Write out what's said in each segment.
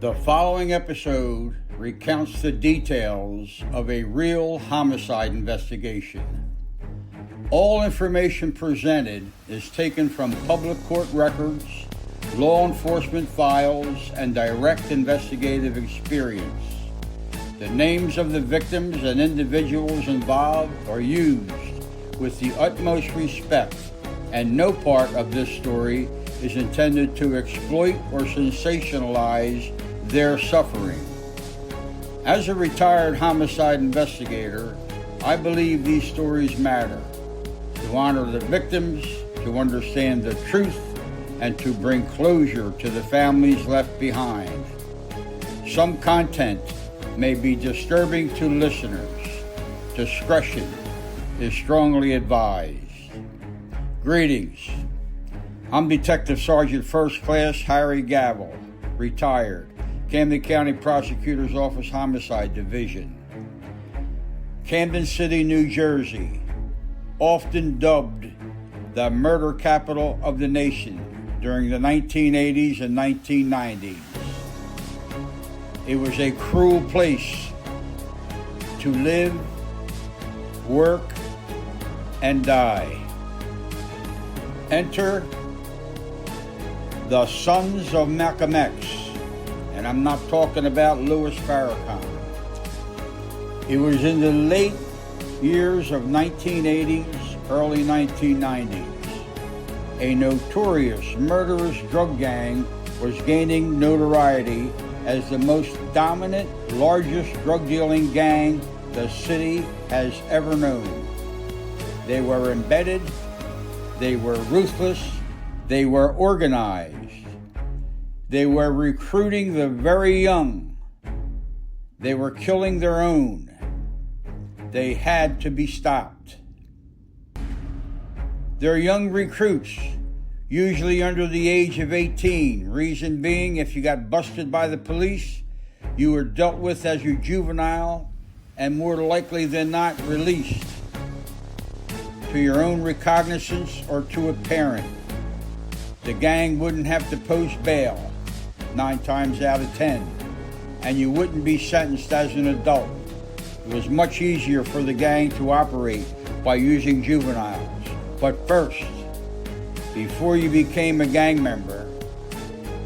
The following episode recounts the details of a real homicide investigation. All information presented is taken from public court records, law enforcement files, and direct investigative experience. The names of the victims and individuals involved are used with the utmost respect, and no part of this story is intended to exploit or sensationalize their suffering. As a retired homicide investigator, I believe these stories matter to honor the victims, to understand the truth, and to bring closure to the families left behind. Some content may be disturbing to listeners. Discretion is strongly advised. Greetings. I'm Detective Sergeant First Class Harry Gavel, retired, Camden County Prosecutor's Office Homicide Division. Camden City, New Jersey, often dubbed the murder capital of the nation during the 1980s and 1990s. It was a cruel place to live, work, and die. Enter the sons of Malcolm X, and I'm not talking about Louis Farrakhan. It was in the late years of 1980s, early 1990s. A notorious, murderous drug gang was gaining notoriety as the most dominant, largest drug-dealing gang the city has ever known. They were embedded, they were ruthless, they were organized. They were recruiting the very young. They were killing their own. They had to be stopped. Their young recruits, usually under the age of 18, reason being if you got busted by the police, you were dealt with as a juvenile and more likely than not released to your own recognizance or to a parent. The gang wouldn't have to post bail 9 times out of 10, and you wouldn't be sentenced as an adult. It was much easier for the gang to operate by using juveniles. But first, before you became a gang member,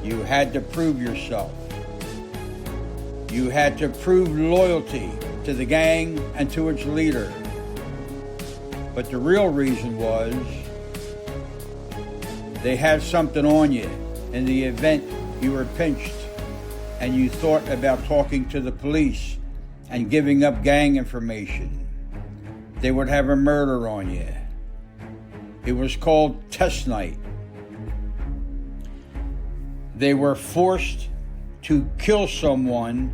you had to prove yourself. You had to prove loyalty to the gang and to its leader. But the real reason was they had something on you in the event you were pinched and you thought about talking to the police and giving up gang information. They would have a murder on you. It was called test night. They were forced to kill someone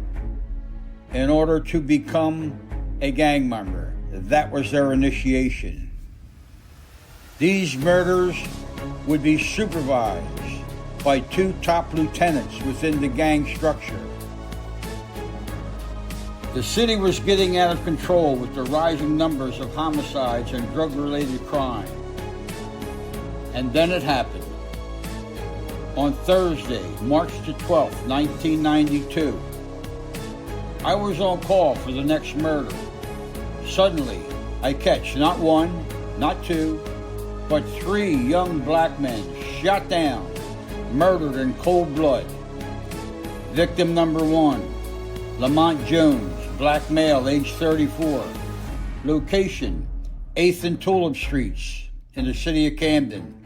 in order to become a gang member. That was their initiation. These murders would be supervised by 2 top lieutenants within the gang structure. The city was getting out of control with the rising numbers of homicides and drug-related crime. And then it happened. On Thursday, March the 12th, 1992, I was on call for the next murder. Suddenly, I catch not 1, not 2, but 3 young black men shot down, murdered in cold blood. Victim number 1, Lamont Jones, black male, age 34. Location, 8th and Tulip Streets in the city of Camden.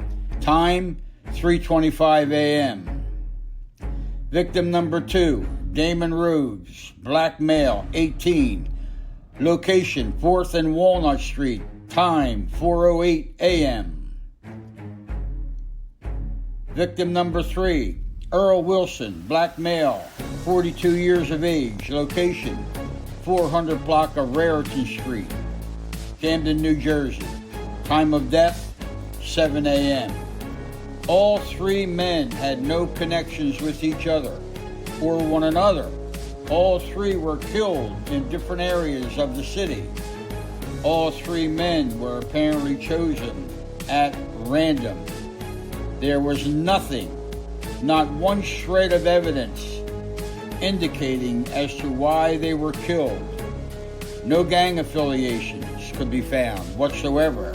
Time, 3:25 a.m. Victim number 2, Damon Rhodes, black male, 18. Location, 4th and Walnut Street. Time, 4:08 a.m. Victim number 3, Earl Wilson, black male, 42 years of age. Location, 400 block of Raritan Street, Camden, New Jersey. Time of death, 7 a.m. All 3 men had no connections with each other or one another. All 3 were killed in different areas of the city. All 3 men were apparently chosen at random. There was nothing, not one shred of evidence indicating as to why they were killed. No gang affiliations could be found whatsoever.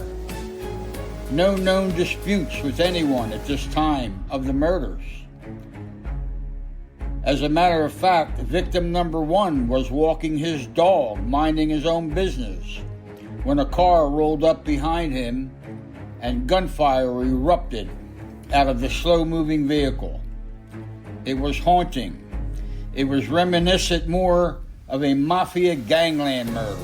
No known disputes with anyone at this time of the murders. As a matter of fact, victim number 1 was walking his dog, minding his own business, when a car rolled up behind him and gunfire erupted out of the slow-moving vehicle. It was haunting. It was reminiscent more of a mafia gangland murder.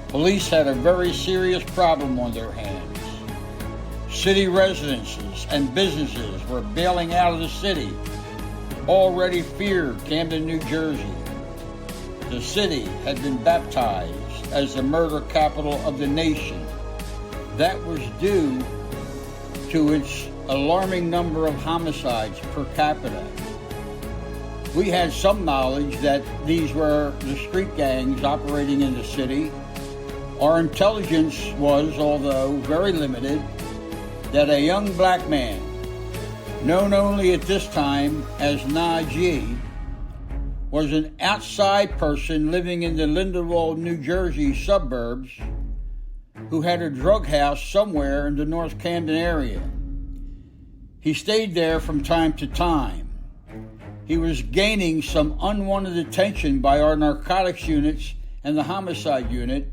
Police had a very serious problem on their hands. City residences and businesses were bailing out of the city. Already feared Camden, New Jersey. The city had been baptized as the murder capital of the nation. That was due to its alarming number of homicides per capita. We had some knowledge that these were the street gangs operating in the city. Our intelligence was, although very limited, that a young black man, known only at this time as Najee, was an outside person living in the Lindenwold, New Jersey suburbs who had a drug house somewhere in the North Camden area. He stayed there from time to time. He was gaining some unwanted attention by our narcotics units and the homicide unit,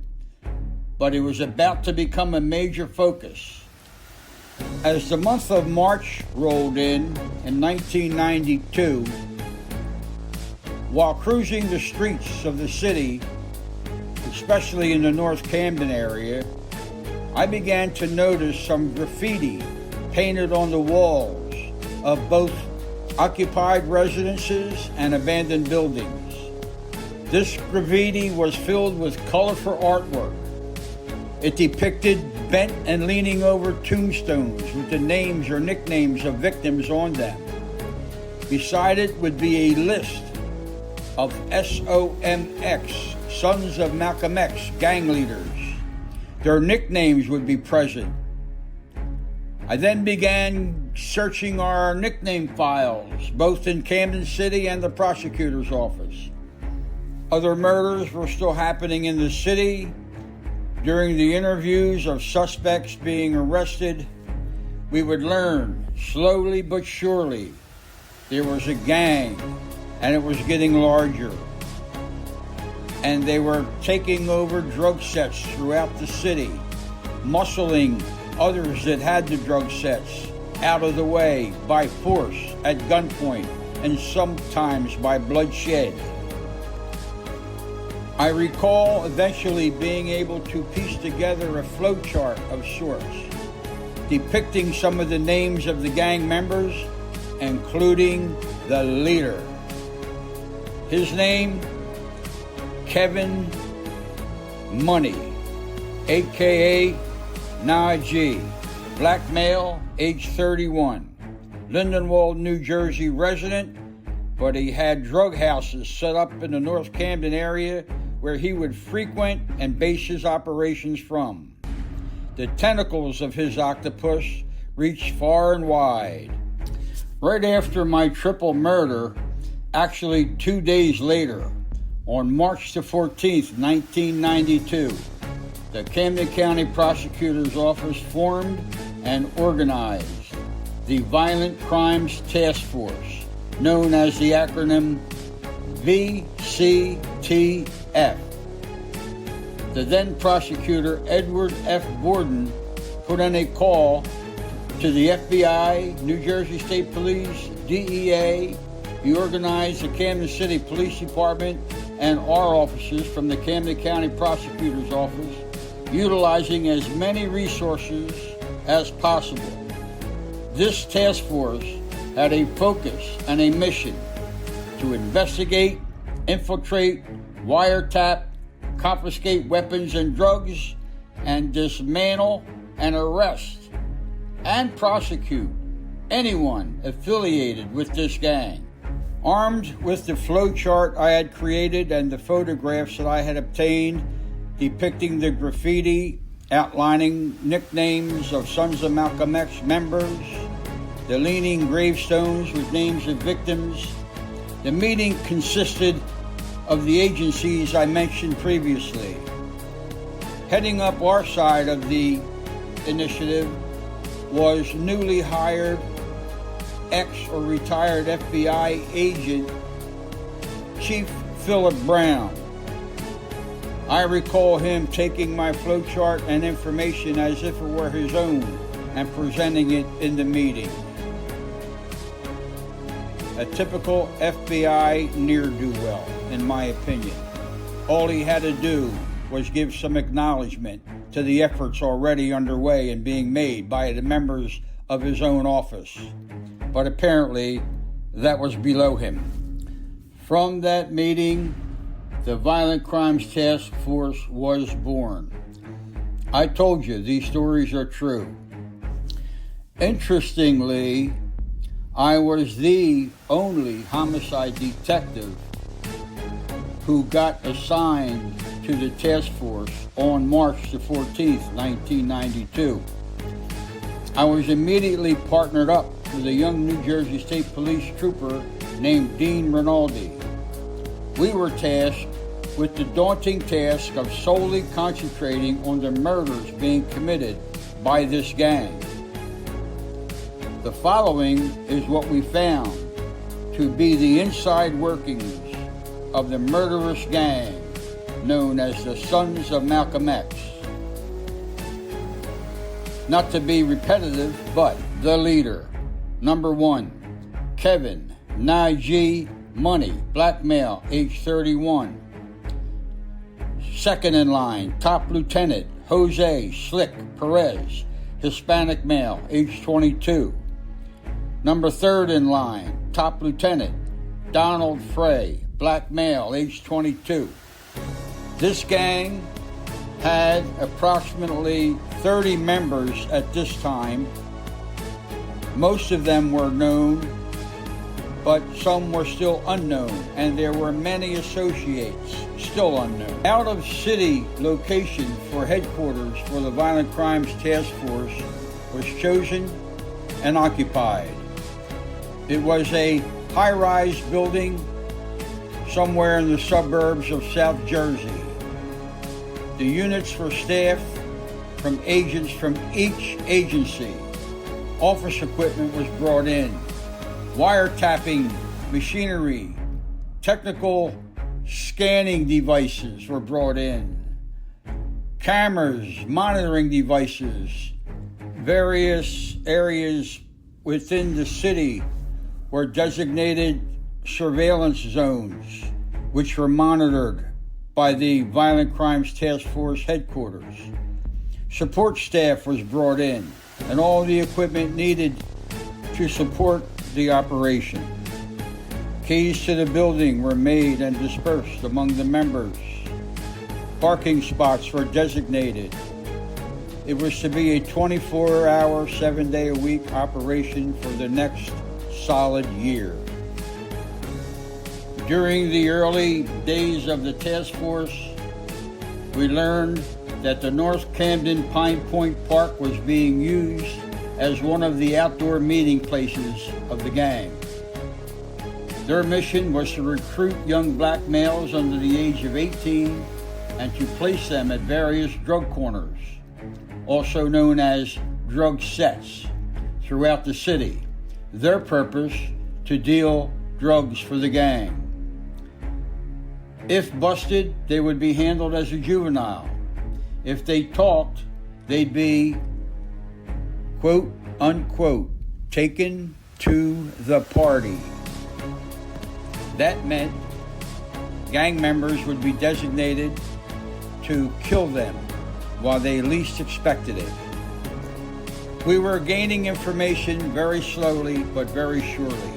but he was about to become a major focus. As the month of March rolled in 1992, while cruising the streets of the city, especially in the North Camden area, I began to notice some graffiti painted on the walls of both occupied residences and abandoned buildings. This graffiti was filled with colorful artwork. It depicted bent and leaning over tombstones with the names or nicknames of victims on them. Beside it would be a list of S.O.M.X, Sons of Malcolm X gang leaders. Their nicknames would be present. I then began searching our nickname files, both in Camden City and the prosecutor's office. Other murders were still happening in the city. During the interviews of suspects being arrested, we would learn, slowly but surely, there was a gang, and it was getting larger. And they were taking over drug sets throughout the city, muscling others that had the drug sets out of the way by force, at gunpoint, and sometimes by bloodshed. I recall eventually being able to piece together a flowchart of sorts, depicting some of the names of the gang members, including the leader. His name, Kevin Money, a.k.a. Najee, black male, age 31, Lindenwold, New Jersey resident, but he had drug houses set up in the North Camden area where he would frequent and base his operations from. The tentacles of his octopus reached far and wide. Right after my triple murder, actually 2 days later, on March the 14th, 1992, the Camden County Prosecutor's Office formed and organized the Violent Crimes Task Force, known as the acronym VCTF. The then prosecutor, Edward F. Borden, put in a call to the FBI, New Jersey State Police, DEA. He organized the Camden City Police Department and our officers from the Camden County Prosecutor's Office, utilizing as many resources as possible. This task force had a focus and a mission to investigate, infiltrate, wiretap, confiscate weapons and drugs, and dismantle and arrest and prosecute anyone affiliated with this gang. Armed with the flowchart I had created and the photographs that I had obtained depicting the graffiti outlining nicknames of Sons of Malcolm X members, the leaning gravestones with names of victims, The meeting consisted of the agencies I mentioned previously. Heading up our side of the initiative was newly hired ex or retired FBI agent Chief Philip Brown. I recall him taking my flowchart and information as if it were his own and presenting it in the meeting. A typical FBI ne'er-do-well, in my opinion. All he had to do was give some acknowledgement to the efforts already underway and being made by the members of his own office. But apparently, that was below him. From that meeting, the Violent Crimes Task Force was born. I told you, these stories are true. Interestingly, I was the only homicide detective who got assigned to the task force on March the 14th, 1992. I was immediately partnered up with a young New Jersey State Police trooper named Dean Rinaldi. We were tasked with the daunting task of solely concentrating on the murders being committed by this gang. The following is what we found to be the inside workings of the murderous gang known as the Sons of Malcolm X. Not to be repetitive, but the leader. Number 1, Kevin Najee Money, black male, age 31. Second in line, Top Lieutenant Jose Slick Perez, Hispanic male, age 22. Number 3rd in line, Top Lieutenant Donald Frey, black male, age 22. This gang had approximately 30 members at this time. Most of them were known, but some were still unknown, and there were many associates still unknown. Out of city location for headquarters for the Violent Crimes Task Force was chosen and occupied. It was a high-rise building somewhere in the suburbs of South Jersey. The units were staffed from agents from each agency. Office equipment was brought in. Wiretapping machinery, technical scanning devices were brought in. Cameras, monitoring devices, various areas within the city were designated surveillance zones, which were monitored by the Violent Crimes Task Force headquarters. Support staff was brought in, and all the equipment needed to support the operation. Keys to the building were made and dispersed among the members. Parking spots were designated. It was to be a 24-hour, 7-day-a-week operation for the next solid year. During the early days of the task force, we learned that the North Camden Pine Point Park was being used as one of the outdoor meeting places of the gang. Their mission was to recruit young black males under the age of 18 and to place them at various drug corners, also known as drug sets, throughout the city. Their purpose, to deal drugs for the gang. If busted, they would be handled as a juvenile. If they talked, they'd be, quote, unquote, taken to the party. That meant gang members would be designated to kill them while they least expected it. We were gaining information very slowly but very surely.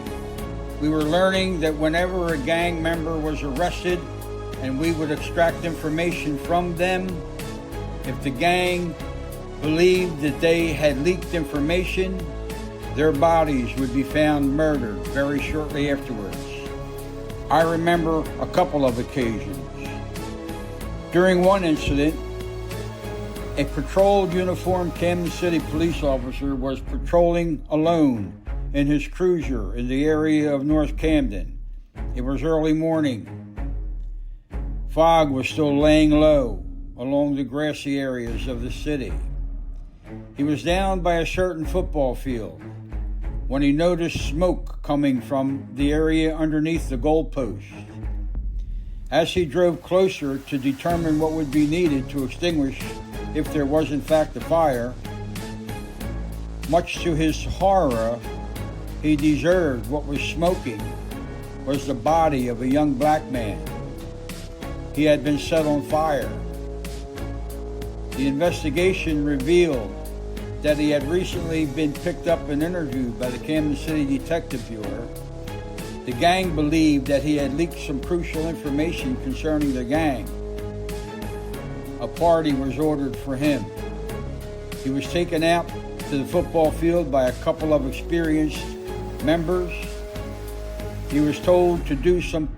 We were learning that whenever a gang member was arrested and we would extract information from them, if the gang believed that they had leaked information, their bodies would be found murdered very shortly afterwards. I remember a couple of occasions. During one incident, a patrolled uniformed Camden City police officer was patrolling alone in his cruiser in the area of North Camden. It was early morning. Fog was still laying low along the grassy areas of the city. He was down by a certain football field when he noticed smoke coming from the area underneath the goalpost. As he drove closer to determine what would be needed to extinguish if there was in fact a fire, much to his horror, he discerned what was smoking was the body of a young black man. He had been set on fire. The investigation revealed that he had recently been picked up and interviewed by the Camden City Detective Bureau. The gang believed that he had leaked some crucial information concerning the gang. A party was ordered for him. He was taken out to the football field by a couple of experienced members. He was told to do some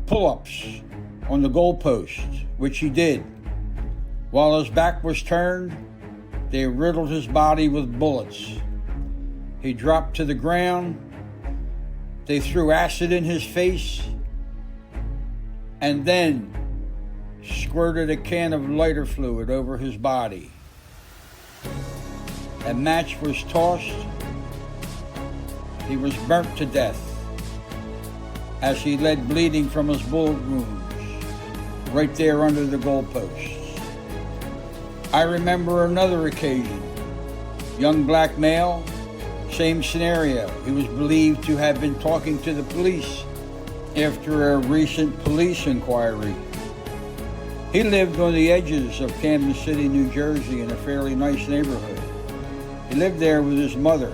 pull-ups on the goalpost, which he did. While his back was turned, they riddled his body with bullets. He dropped to the ground. They threw acid in his face and then squirted a can of lighter fluid over his body. A match was tossed. He was burnt to death as he lay bleeding from his bullet wounds right there under the goalposts. I remember another occasion. Young black male, same scenario. He was believed to have been talking to the police after a recent police inquiry. He lived on the edges of Camden City, New Jersey, in a fairly nice neighborhood. He lived there with his mother.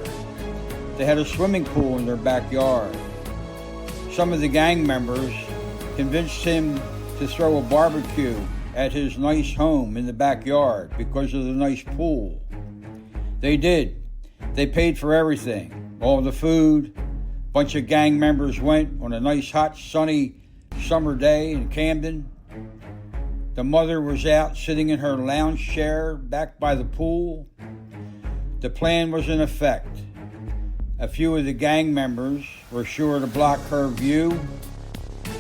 They had a swimming pool in their backyard. Some of the gang members convinced him to throw a barbecue at his nice home in the backyard because of the nice pool. They did. They paid for everything, all the food. A bunch of gang members went on a nice, hot, sunny summer day in Camden. The mother was out sitting in her lounge chair back by the pool. The plan was in effect. A few of the gang members were sure to block her view,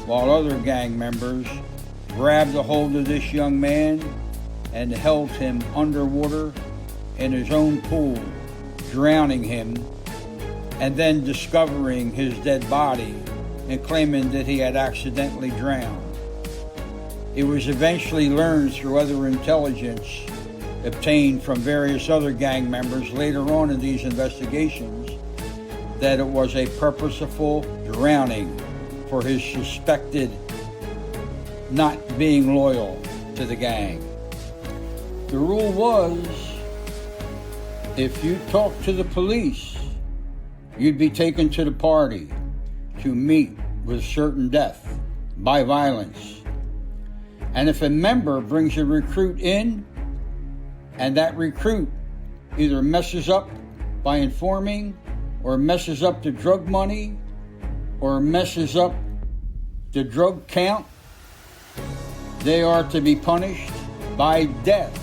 while other gang members grabbed a hold of this young man and held him underwater in his own pool, drowning him, and then discovering his dead body and claiming that he had accidentally drowned. It was eventually learned through other intelligence obtained from various other gang members later on in these investigations that it was a purposeful drowning for his suspected not being loyal to the gang. The rule was, if you talked to the police, you'd be taken to the party to meet with certain death by violence. And if a member brings a recruit in, and that recruit either messes up by informing, or messes up the drug money, or messes up the drug count, they are to be punished by death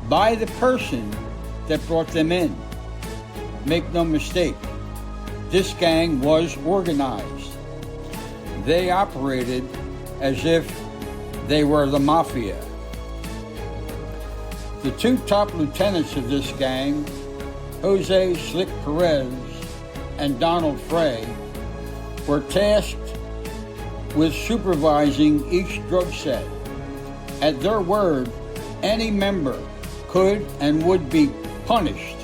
by the person that brought them in. Make no mistake, this gang was organized. They operated as if they were the mafia. The two top lieutenants of this gang, Jose Slick Perez and Donald Frey, were tasked with supervising each drug set. At their word, any member could and would be punished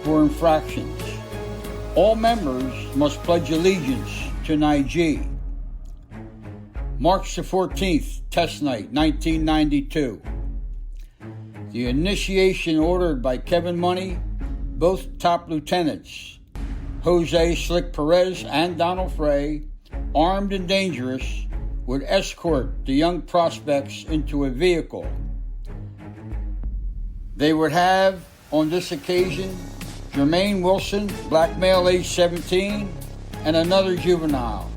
for infractions. All members must pledge allegiance to an IG. March the 14th, test night, 1992. The initiation ordered by Kevin Money, both top lieutenants, Jose Slick Perez and Donald Frey, armed and dangerous, would escort the young prospects into a vehicle. They would have, on this occasion, Jermaine Wilson, black male age 17, and another juvenile.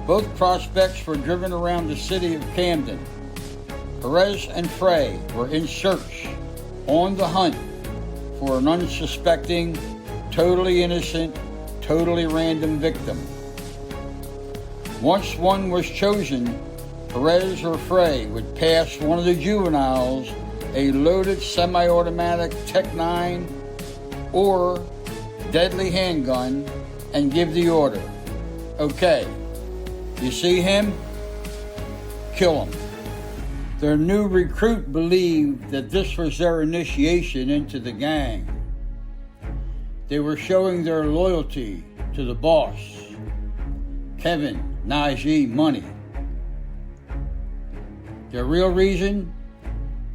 Both prospects were driven around the city of Camden. Perez and Frey were in search, on the hunt, for an unsuspecting, totally innocent, totally random victim. Once one was chosen, Perez or Frey would pass one of the juveniles a loaded semi-automatic Tech-9 or deadly handgun and give the order. Okay, you see him? Kill him. Their new recruit believed that this was their initiation into the gang. They were showing their loyalty to the boss, Kevin Najee Money. The real reason?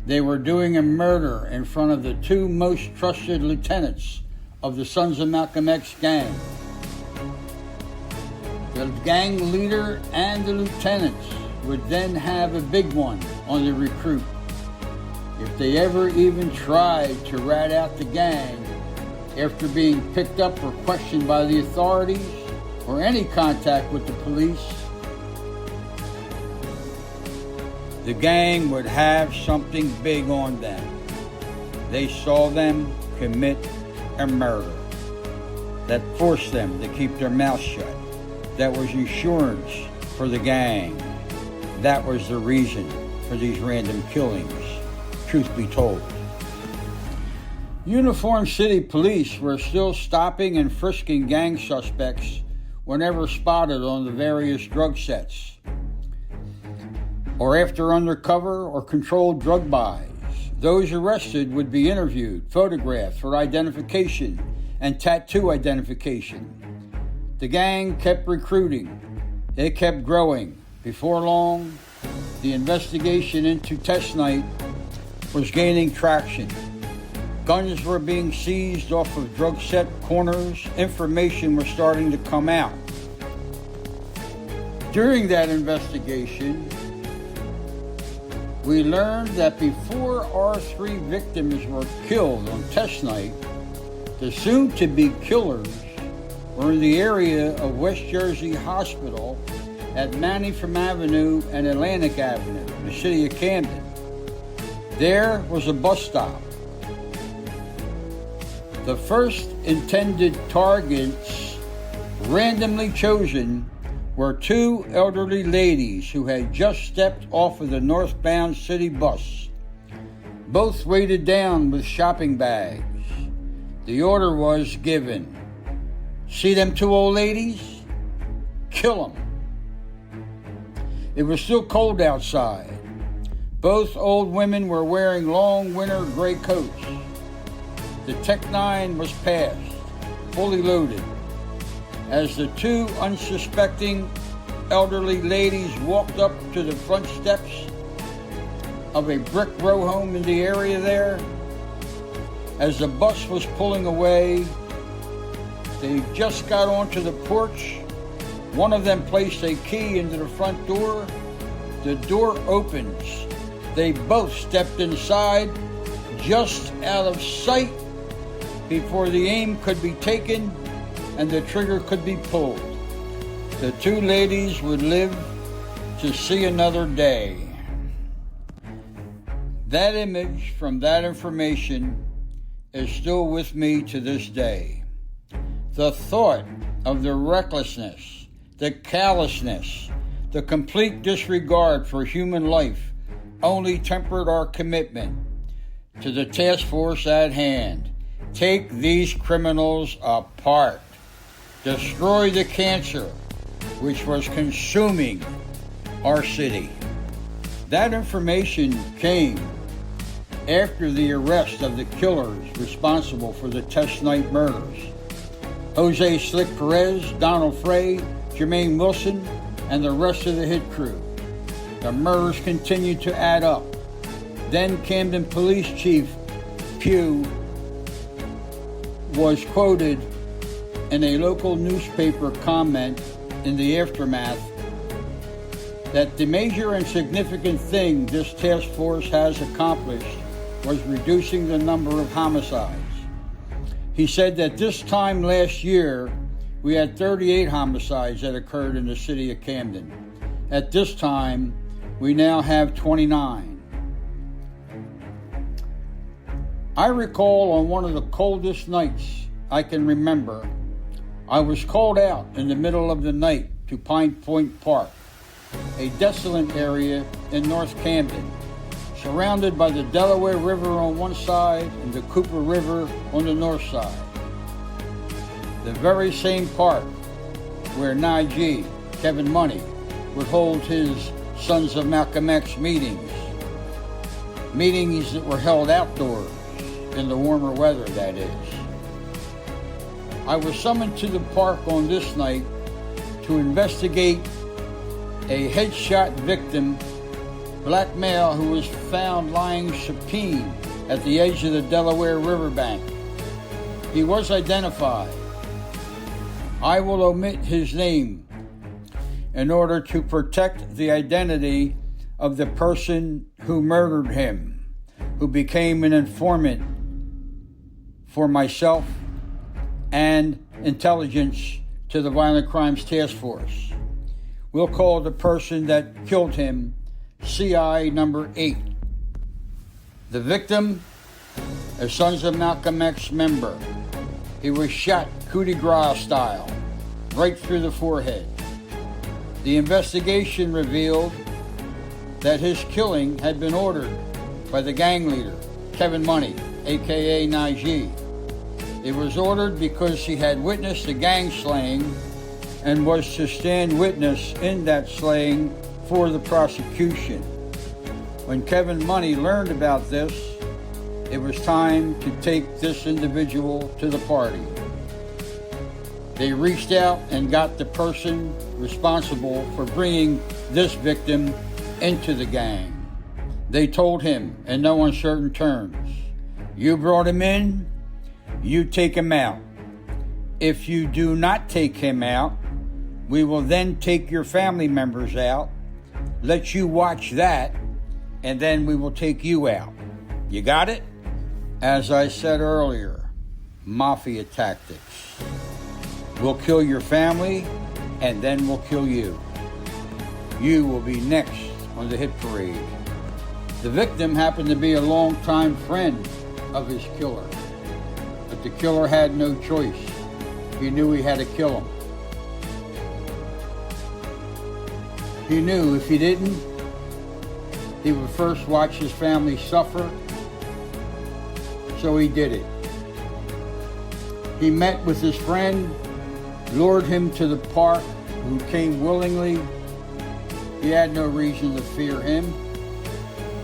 They were doing a murder in front of the two most trusted lieutenants of the Sons of Malcolm X gang. The gang leader and the lieutenants would then have a big one on the recruit. If they ever even tried to rat out the gang after being picked up or questioned by the authorities or any contact with the police, the gang would have something big on them. They saw them commit a murder that forced them to keep their mouth shut. That was insurance for the gang. That was the reason for these random killings, truth be told. Uniformed city police were still stopping and frisking gang suspects whenever spotted on the various drug sets, or after undercover or controlled drug buys. Those arrested would be interviewed, photographed for identification and tattoo identification. The gang kept recruiting. They kept growing. Before long, the investigation into Test Night was gaining traction. Guns were being seized off of drug set corners. Information was starting to come out. During that investigation, we learned that before our 3 victims were killed on Test Night, the soon-to-be killers were in the area of West Jersey Hospital at Manningham Avenue and Atlantic Avenue, in the city of Camden. There was a bus stop. The first intended targets randomly chosen were 2 elderly ladies who had just stepped off of the northbound city bus, both weighted down with shopping bags. The order was given. See them 2 old ladies? Kill them. It was still cold outside. Both old women were wearing long winter gray coats. The Tech-9 was passed, fully loaded. As the 2 unsuspecting elderly ladies walked up to the front steps of a brick row home in the area there, as the bus was pulling away, they just got onto the porch. One of them placed a key into the front door. The door opens. They both stepped inside, just out of sight, before the aim could be taken and the trigger could be pulled. The 2 ladies would live to see another day. That image from that information is still with me to this day. The thought of the recklessness, the callousness, the complete disregard for human life only tempered our commitment to the task force at hand. Take these criminals apart. Destroy the cancer which was consuming our city. That information came after the arrest of the killers responsible for the Test Night murders. Jose Slick Perez, Donald Frey, Jermaine Wilson, and the rest of the hit crew. The murders continued to add up. Then Camden Police Chief C.C.P.O was quoted in a local newspaper comment in the aftermath that the major and significant thing this task force has accomplished was reducing the number of homicides. He said that this time last year, we had 38 homicides that occurred in the city of Camden. At this time, we now have 29. I recall on one of the coldest nights I can remember, I was called out in the middle of the night to Pine Point Park, a desolate area in North Camden, surrounded by the Delaware River on one side and the Cooper River on the north side. The very same park where G, Kevin Money, would hold his Sons of Malcolm X meetings that were held outdoors in the warmer weather, that is. I was summoned to the park on this night to investigate a headshot victim, black male, who was found lying supine at the edge of the Delaware riverbank. He was identified. I will omit his name in order to protect the identity of the person who murdered him, who became an informant for myself and intelligence to the Violent Crimes Task Force. We'll call the person that killed him CI number 8. The victim, a Sons of Malcolm X member. He was shot coup de grace style, right through the forehead. The investigation revealed that his killing had been ordered by the gang leader, Kevin Money, aka G. It was ordered because he had witnessed a gang slaying and was to stand witness in that slaying for the prosecution. When Kevin Money learned about this, it was time to take this individual to the party. They reached out and got the person responsible for bringing this victim into the gang. They told him in no uncertain terms, "You brought him in, you take him out. If you do not take him out, we will then take your family members out, let you watch that, and then we will take you out. You got it?" As I said earlier, mafia tactics. We'll kill your family, and then we'll kill you. You will be next on the hit parade. The victim happened to be a longtime friend of his killer, but the killer had no choice. He knew he had to kill him. He knew if he didn't, he would first watch his family suffer, so he did it. He met with his friend, lured him to the park, who came willingly. He had no reason to fear him.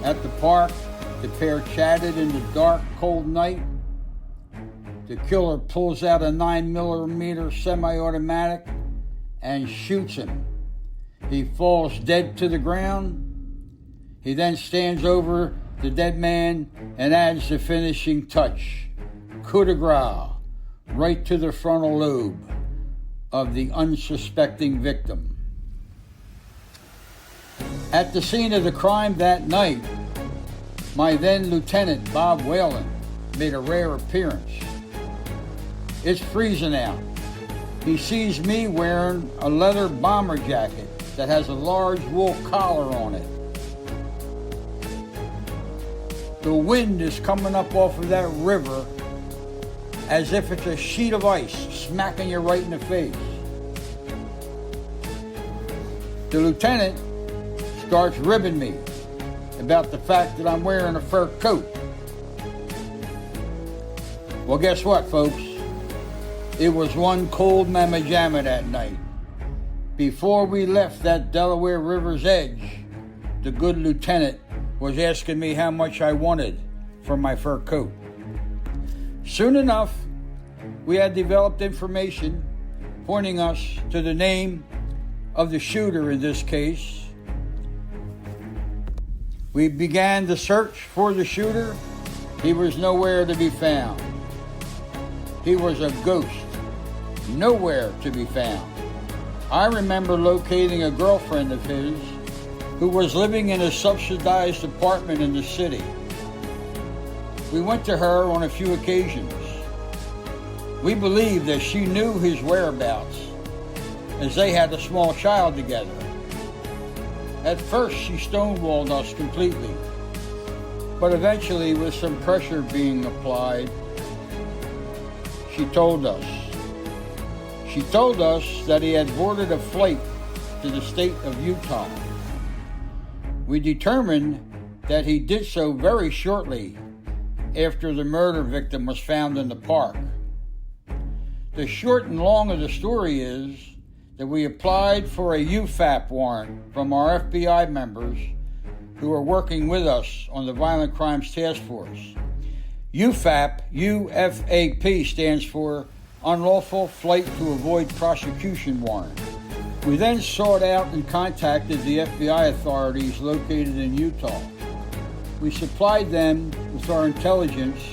At the park, the pair chatted in the dark, cold night. The killer pulls out a 9mm semi-automatic and shoots him. He falls dead to the ground. He then stands over the dead man and adds the finishing touch, coup de grace, right to the frontal lobe of the unsuspecting victim. At the scene of the crime that night, my then Lieutenant Bob Whalen made a rare appearance. It's freezing out. He sees me wearing a leather bomber jacket that has a large wool collar on it. The wind is coming up off of that river as if it's a sheet of ice smacking you right in the face. The lieutenant starts ribbing me about the fact that I'm wearing a fur coat. Well, guess what, folks? It was one cold mamma jamma that night. Before we left that Delaware River's edge, the good lieutenant was asking me how much I wanted for my fur coat. Soon enough, we had developed information pointing us to the name of the shooter in this case. We began the search for the shooter. He was nowhere to be found. He was a ghost, nowhere to be found. I remember locating a girlfriend of his who was living in a subsidized apartment in the city. We went to her on a few occasions. We believed that she knew his whereabouts, as they had a small child together. At first, she stonewalled us completely, but eventually, with some pressure being applied, she told us. She told us that he had boarded a flight to the state of Utah. We determined that he did so very shortly after the murder victim was found in the park. The short and long of the story is that we applied for a UFAP warrant from our FBI members who are working with us on the Violent Crimes Task Force. UFAP, UFAP stands for Unlawful Flight to Avoid Prosecution Warrant. We then sought out and contacted the FBI authorities located in Utah. We supplied them with our intelligence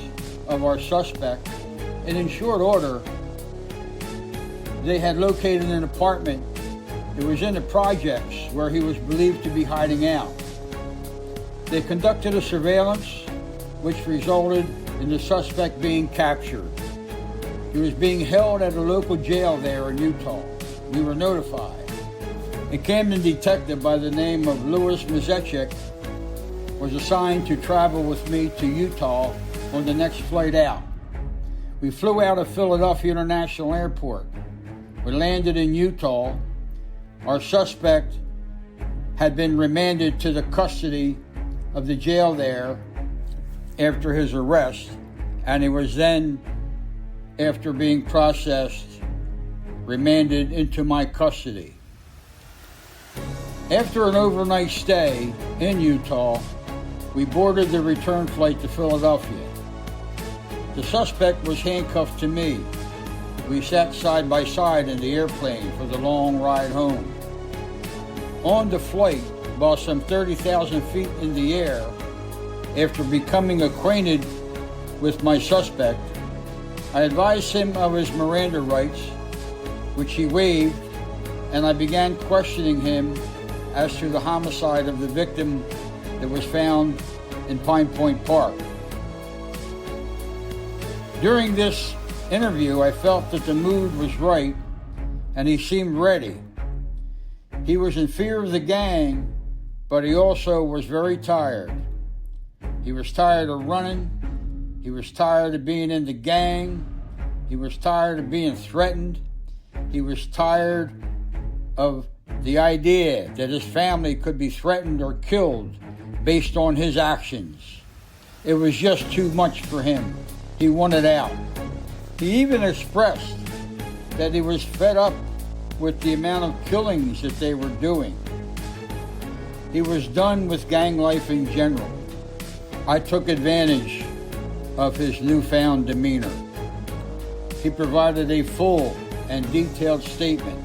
of our suspect, and in short order, they had located an apartment that was in the projects where he was believed to be hiding out. They conducted a surveillance, which resulted in the suspect being captured. He was being held at a local jail there in Utah. We were notified. A Camden detective by the name of Louis Mazechek was assigned to travel with me to Utah on the next flight out. We flew out of Philadelphia International Airport. We landed in Utah. Our suspect had been remanded to the custody of the jail there after his arrest, and he was then, after being processed, remanded into my custody. After an overnight stay in Utah, we boarded the return flight to Philadelphia. The suspect was handcuffed to me. We sat side by side in the airplane for the long ride home. On the flight, about some 30,000 feet in the air, after becoming acquainted with my suspect, I advised him of his Miranda rights, which he waived, and I began questioning him as to the homicide of the victim that was found in Pine Point Park. During this interview, I felt that the mood was right, and he seemed ready. He was in fear of the gang, but he also was very tired. He was tired of running. He was tired of being in the gang. He was tired of being threatened. He was tired of the idea that his family could be threatened or killed based on his actions. It was just too much for him. He wanted out. He even expressed that he was fed up with the amount of killings that they were doing. He was done with gang life in general. I took advantage of his newfound demeanor. He provided a full and detailed statement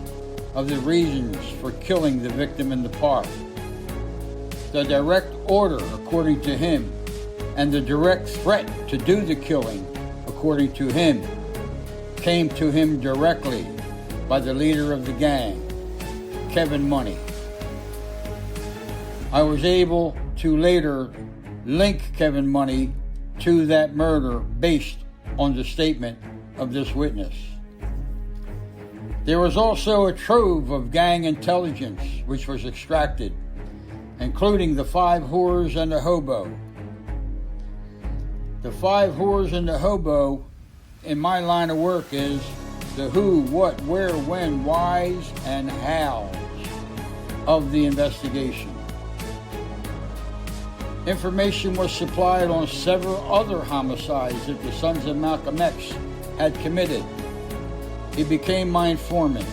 of the reasons for killing the victim in the park. The direct order, according to him, and the direct threat to do the killing, according to him, came to him directly by the leader of the gang, Kevin Money. I was able to later link Kevin Money to that murder based on the statement of this witness. There was also a trove of gang intelligence which was extracted, including the 5 whores and the hobo. The 5 whores and the hobo in my line of work is the who, what, where, when, whys, and hows of the investigation. Information was supplied on several other homicides that the sons of Malcolm X had committed. He became my informant.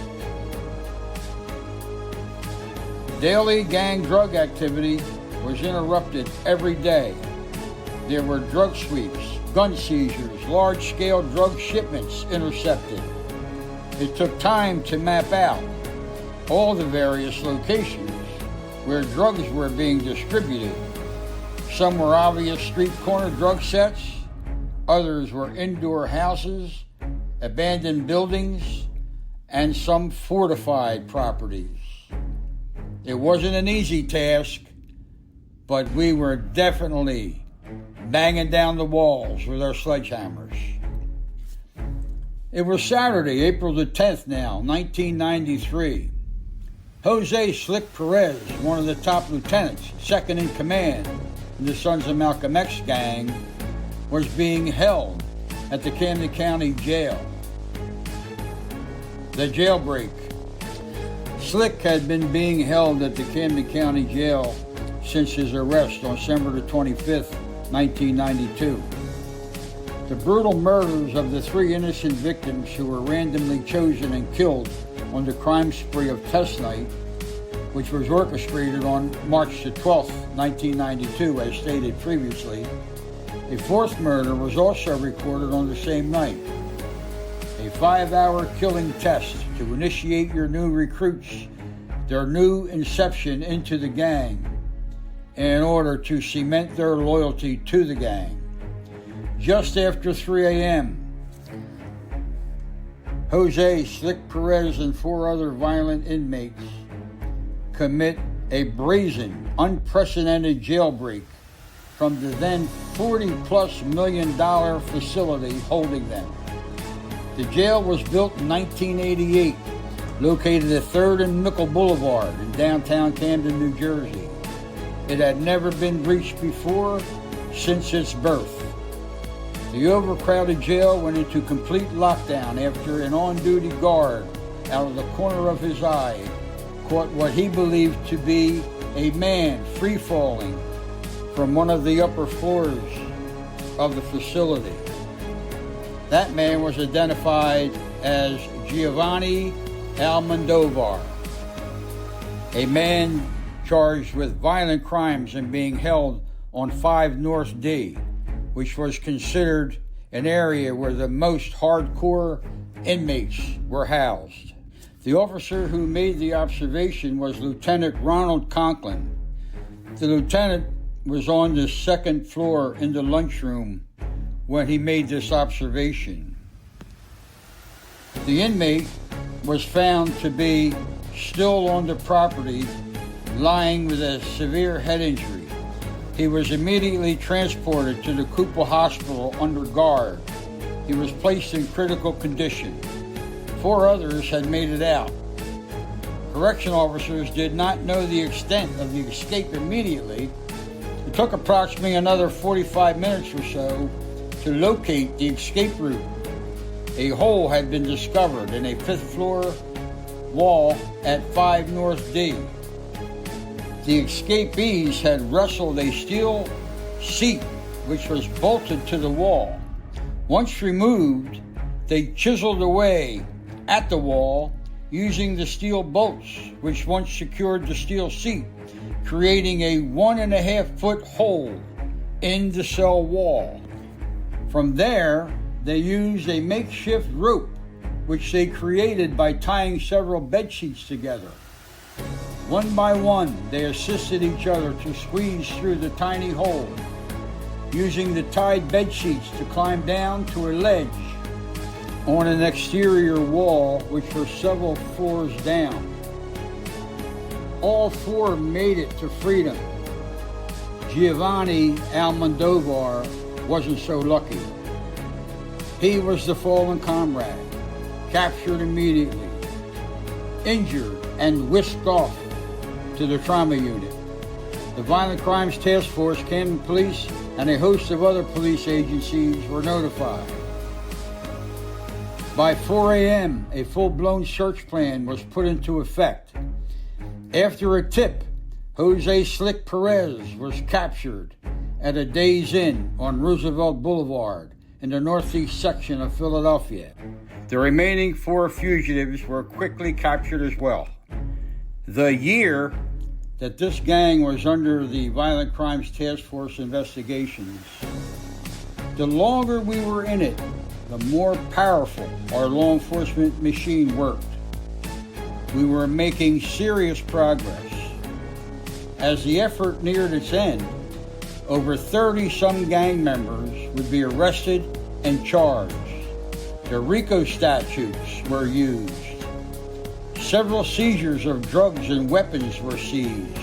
Daily gang drug activity was interrupted every day. There were drug sweeps, gun seizures, large-scale drug shipments intercepted. It took time to map out all the various locations where drugs were being distributed. Some were obvious street corner drug sets, others were indoor houses, abandoned buildings, and some fortified properties. It wasn't an easy task, but we were definitely banging down the walls with our sledgehammers. It was Saturday, April the 10th now, 1993. Jose Slick Perez, one of the top lieutenants, second in command in the Sons of Malcolm X gang, was being held at the Camden County Jail. The jailbreak. Slick had been being held at the Camden County Jail since his arrest on December the 25th, 1992. The brutal murders of the 3 innocent victims who were randomly chosen and killed on the crime spree of Test Night, which was orchestrated on March the 12th, 1992, as stated previously. A 4th murder was also recorded on the same night. A 5-hour killing test to initiate your new recruits, their new inception into the gang, in order to cement their loyalty to the gang. Just after 3 a.m., Jose Slick Perez and 4 other violent inmates commit a brazen, unprecedented jailbreak from the then $40+ million facility holding them. The jail was built in 1988, located at 3rd and Nickel Boulevard in downtown Camden, New Jersey. It had never been breached before since its birth. The overcrowded jail went into complete lockdown after an on-duty guard, out of the corner of his eye, caught what he believed to be a man free-falling from one of the upper floors of the facility. That man was identified as Giovanni Almodovar, a man charged with violent crimes and being held on 5 North D, which was considered an area where the most hardcore inmates were housed. The officer who made the observation was Lieutenant Ronald Conklin. The lieutenant was on the 2nd floor in the lunchroom when he made this observation. The inmate was found to be still on the property, lying with a severe head injury. He was immediately transported to the Cooper Hospital under guard. He was placed in critical condition. 4 others had made it out. Correction officers did not know the extent of the escape immediately. It took approximately another 45 minutes or so to locate the escape route. A hole had been discovered in a 5th floor wall at 5 North D. The escapees had wrestled a steel seat which was bolted to the wall. Once removed, they chiseled away at the wall using the steel bolts which once secured the steel seat, creating a 1.5-foot hole in the cell wall. From there, they used a makeshift rope which they created by tying several bed sheets together. One by one, they assisted each other to squeeze through the tiny hole, using the tied bed sheets to climb down to a ledge on an exterior wall which was several floors down. All 4 made it to freedom. Giovanni Almodovar wasn't so lucky. He was the fallen comrade, captured immediately, injured, and whisked off to the trauma unit. The Violent Crimes Task Force, Camden Police, and a host of other police agencies were notified. By 4 a.m., a full-blown search plan was put into effect. After a tip, Jose Slick Perez was captured at a Days Inn on Roosevelt Boulevard in the northeast section of Philadelphia. The remaining 4 fugitives were quickly captured as well. The year that this gang was under the Violent Crimes Task Force investigations, the longer we were in it, the more powerful our law enforcement machine worked. We were making serious progress. As the effort neared its end, over 30-some gang members would be arrested and charged. The RICO statutes were used. Several seizures of drugs and weapons were seized.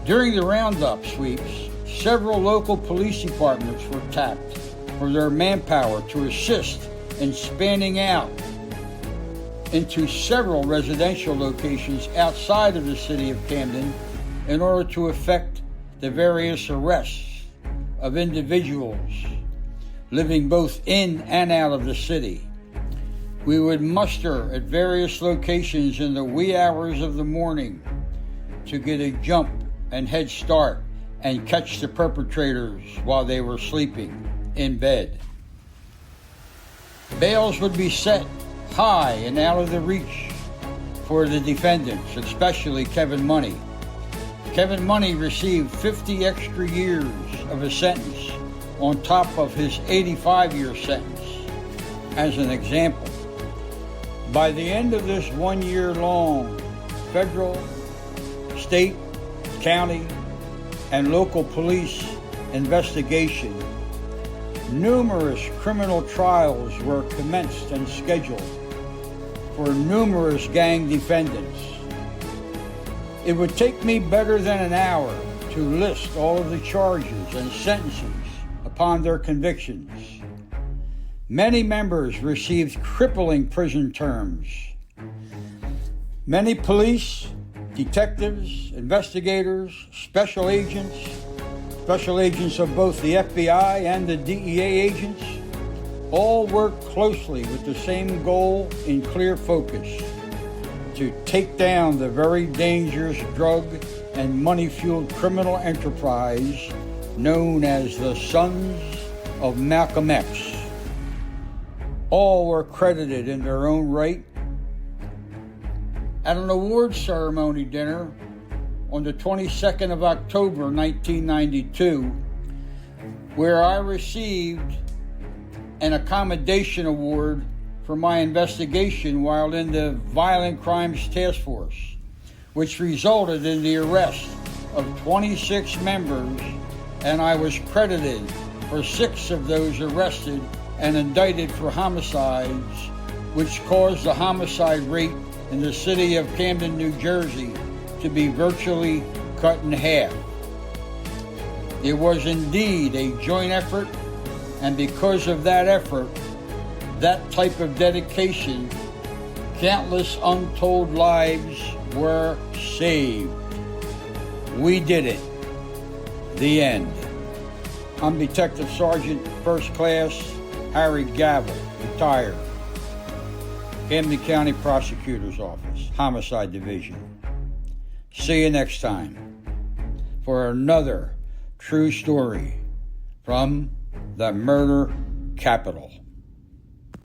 During the roundup sweeps, several local police departments were tapped for their manpower to assist in spanning out into several residential locations outside of the city of Camden in order to effect the various arrests of individuals living both in and out of the city. We would muster at various locations in the wee hours of the morning to get a jump and head start and catch the perpetrators while they were sleeping in bed. Bails would be set high and out of the reach for the defendants, especially Kevin Money. Kevin Money received 50 extra years of a sentence on top of his 85-year sentence. As an example, by the end of this 1 year long federal, state, county, and local police investigation, numerous criminal trials were commenced and scheduled for numerous gang defendants. It would take me better than an hour to list all of the charges and sentences upon their convictions. Many members received crippling prison terms. Many police, detectives, investigators, special agents of both the FBI and the DEA agents, all worked closely with the same goal in clear focus: to take down the very dangerous drug and money-fueled criminal enterprise known as the Sons of Malcolm X. All were credited in their own right. At an awards ceremony dinner on the 22nd of October, 1992, where I received an accommodation award for my investigation while in the Violent Crimes Task Force, which resulted in the arrest of 26 members, and I was credited for 6 of those arrested and indicted for homicides, which caused the homicide rate in the city of Camden, New Jersey to be virtually cut in half. It was indeed a joint effort, and because of that effort, that type of dedication, countless untold lives were saved. We did it. The end. I'm Detective Sergeant First Class Harry Gavel, retired. Camden County Prosecutor's Office, Homicide Division. See you next time for another true story from the murder capital.